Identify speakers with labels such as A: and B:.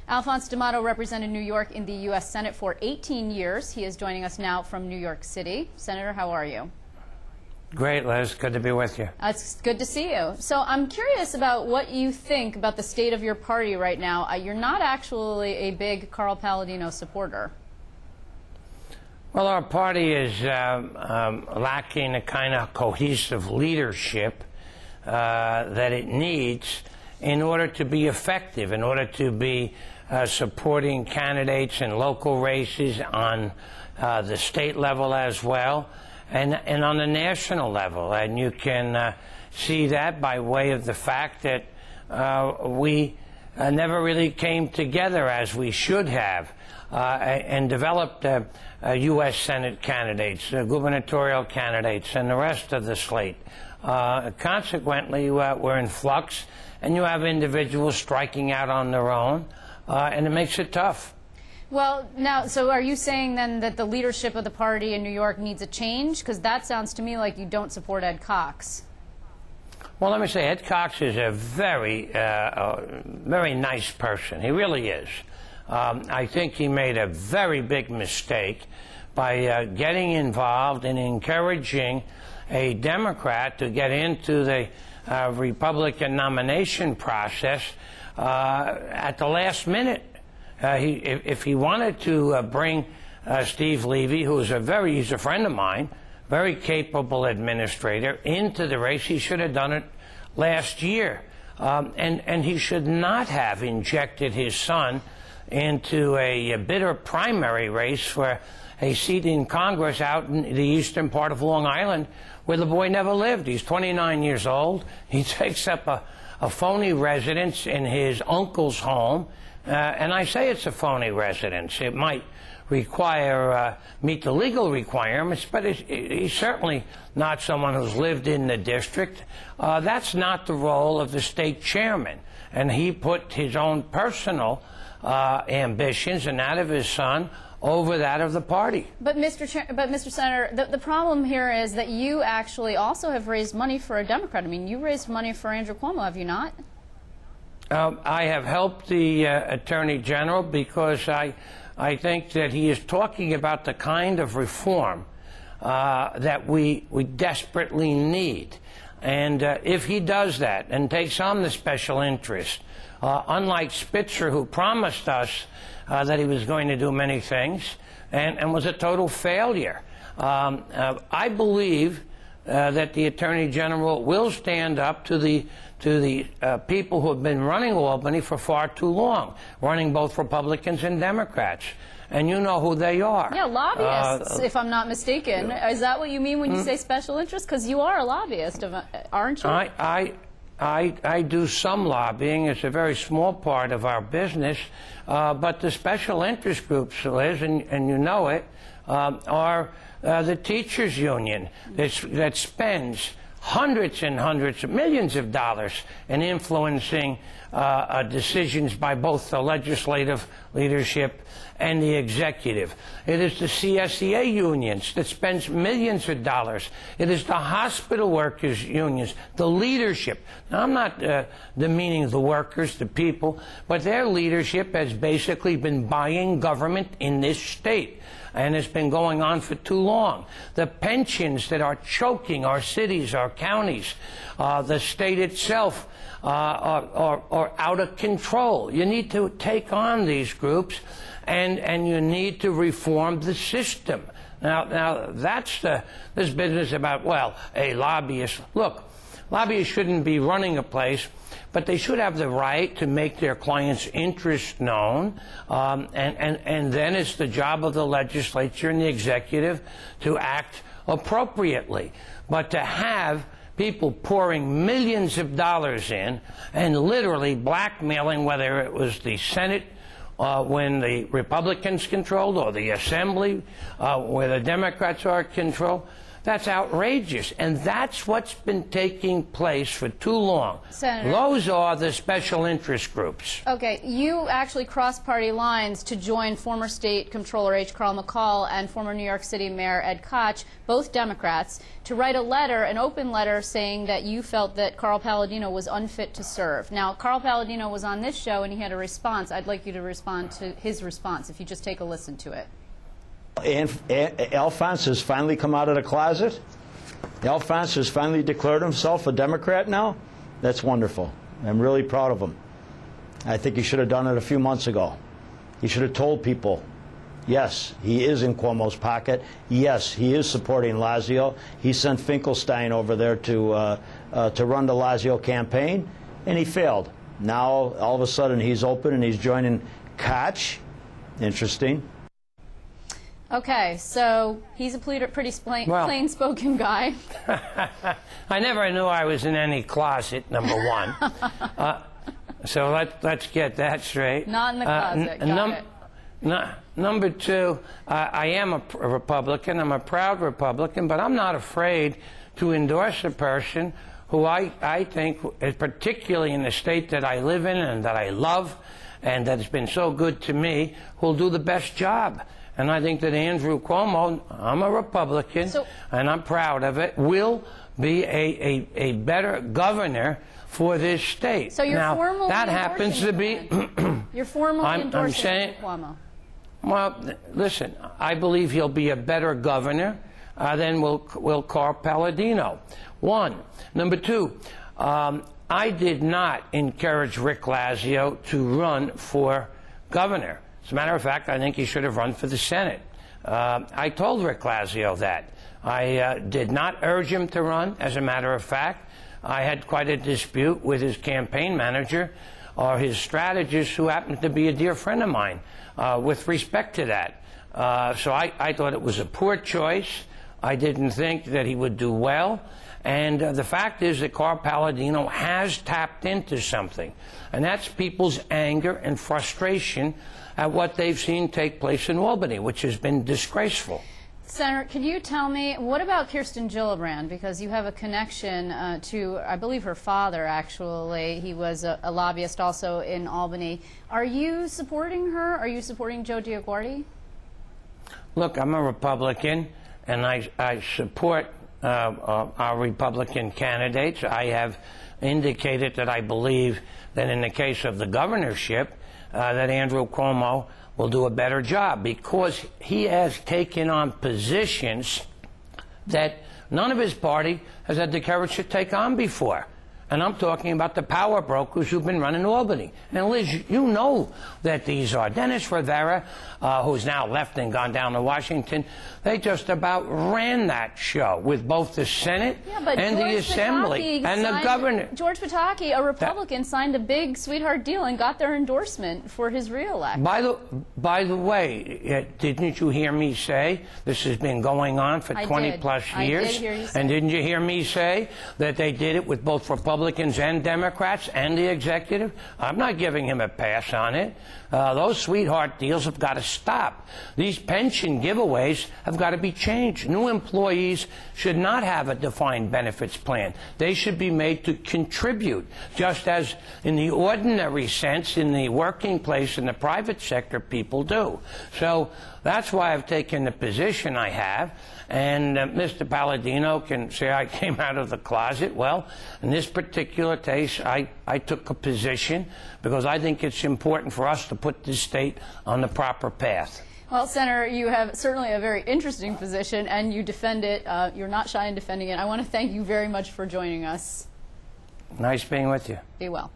A: Alphonse D'Amato represented New York in the U.S. Senate for 18 years. He is joining us now from New York City. Senator, how are you?
B: Great, Liz. Good to be with you.
A: It's good to see you. So I'm curious about what you think about the state of your party right now. You're not actually a big Carl Paladino supporter.
B: Well, our party is lacking a kind of cohesive leadership that it needs in order to be effective, in order to be supporting candidates in local races on the state level as well, and on the national level. And you can see that by way of the fact that we never really came together as we should have and developed U.S. Senate candidates, gubernatorial candidates, and the rest of the slate. Consequently, we're in flux, and you have individuals striking out on their own, and it makes it tough.
A: Well, now, so are you saying then that the leadership of the party in New York needs a change? Because that sounds to me like you don't support Ed Cox.
B: Well, let me say, Ed Cox is a very nice person. He really is. I think he made a very big mistake by getting involved and encouraging a Democrat to get into the Republican nomination process at the last minute. If he wanted to bring Steve Levy, he's a friend of mine, very capable administrator, into the race, he should have done it last year. And he should not have injected his son into a bitter primary race for a seat in Congress out in the eastern part of Long Island where the boy never lived. He's 29 years old. He takes up a phony residence in his uncle's home. And I say it's a phony residence. It might require, meet the legal requirements, but he's certainly not someone who's lived in the district. That's not the role of the state chairman. And he put his own personal ambitions and that of his son over that of the party.
A: But Mr. Senator, the problem here is that you actually also have raised money for a Democrat. I mean, you raised money for Andrew Cuomo, have you not?
B: I have helped the Attorney General because I think that he is talking about the kind of reform that we desperately need. And if he does that and takes on the special interest, unlike Spitzer, who promised us that he was going to do many things and was a total failure, I believe that the Attorney General will stand up to the people who have been running Albany for far too long, running both Republicans and Democrats. And you know who they are.
A: Yeah, lobbyists, if I'm not mistaken. Is that what you mean when you say special interest? Because you are a lobbyist, aren't you?
B: I do some lobbying. It's a very small part of our business. But the special interest groups, Liz, and you know it, are the teachers' union that spends hundreds and hundreds of millions of dollars in influencing decisions by both the legislative leadership and the executive. It is the CSEA unions that spends millions of dollars. It is the hospital workers unions, the leadership. Now, I'm not demeaning the workers, the people, but their leadership has basically been buying government in this state. And it's been going on for too long. The pensions that are choking our cities, our counties, the state itself are out of control. You need to take on these groups, and you need to reform the system. Now that's this business about, well, a lobbyist. Look, lobbyists shouldn't be running a place, but they should have the right to make their clients' interests known, and then it's the job of the legislature and the executive to act appropriately. But to have people pouring millions of dollars in and literally blackmailing, whether it was the Senate when the Republicans controlled or the Assembly where the Democrats are controlled, That's outrageous. And that's what's been taking place for too long.
A: Senator.
B: Those are the special interest groups.
A: Okay, you actually crossed party lines to join former State Comptroller H. Carl McCall and former New York City Mayor Ed Koch, both Democrats, to write a letter, an open letter, saying that you felt that Carl Palladino was unfit to serve. Now, Carl Palladino was on this show and he had a response. I'd like you to respond to his response, if you just take a listen to it.
C: Alphonse has finally come out of the closet. Alphonse has finally declared himself a Democrat now. That's wonderful. I'm really proud of him. I think he should have done it a few months ago. He should have told people, yes, he is in Cuomo's pocket. Yes, he is supporting Lazio. He sent Finkelstein over there to run the Lazio campaign, and he failed. Now, all of a sudden, he's open and he's joining Koch. Interesting.
A: Okay, so he's a pretty plain-spoken guy.
B: I never knew I was in any closet, number one. So let's get that straight.
A: Not in the closet. Got it.
B: Number two, I am a Republican. I'm a proud Republican, but I'm not afraid to endorse a person who I think, particularly in the state that I live in and that I love and that has been so good to me, will do the best job. And I think that Andrew Cuomo, I'm a Republican, and I'm proud of it, will be a better governor for this state.
A: So you're
B: now,
A: formally
B: that happens to be...
A: You're formally endorsing
B: saying,
A: Cuomo.
B: Well, listen, I believe he'll be a better governor than will Carl Palladino. One. Number two, I did not encourage Rick Lazio to run for governor. As a matter of fact, I think he should have run for the Senate. I told Rick Lazio that. I did not urge him to run. As a matter of fact, I had quite a dispute with his campaign manager or his strategist, who happened to be a dear friend of mine, with respect to that. So I thought it was a poor choice. I didn't think that he would do well. And the fact is that Carl Palladino has tapped into something, and that's people's anger and frustration at what they've seen take place in Albany, which has been disgraceful.
A: Senator, can you tell me, what about Kirsten Gillibrand? Because you have a connection to, I believe, her father, actually. He was a lobbyist also in Albany. Are you supporting her? Are you supporting Joe DioGuardi?
B: Look, I'm a Republican, and I support our Republican candidates. I have indicated that I believe that in the case of the governorship, that Andrew Cuomo will do a better job, because he has taken on positions that none of his party has had the courage to take on before. And I'm talking about the power brokers who've been running Albany. And Liz, you know that these are. Dennis Rivera, who's now left and gone down to Washington, they just about ran that show with both the Senate and the Assembly and the governor.
A: George Pataki, a Republican, signed a big sweetheart deal and got their endorsement for his reelection.
B: By the way, didn't you hear me say this has been going on for 20-plus years?
A: I did hear you say.
B: And didn't you hear me say that they did it with both Republicans and Democrats and the executive? I'm not giving him a pass on it. Those sweetheart deals have got to stop. These pension giveaways have got to be changed. New employees should not have a defined benefits plan. They should be made to contribute, just as in the ordinary sense in the working place in the private sector people do. So that's why I've taken the position I have. And Mr. Palladino can say I came out of the closet. Well, in this particular case, I took a position because I think it's important for us to put this state on the proper path.
A: Well, Senator, you have certainly a very interesting position, and you defend it. You're not shy in defending it. I want to thank you very much for joining us.
B: Nice being with you.
A: Be well.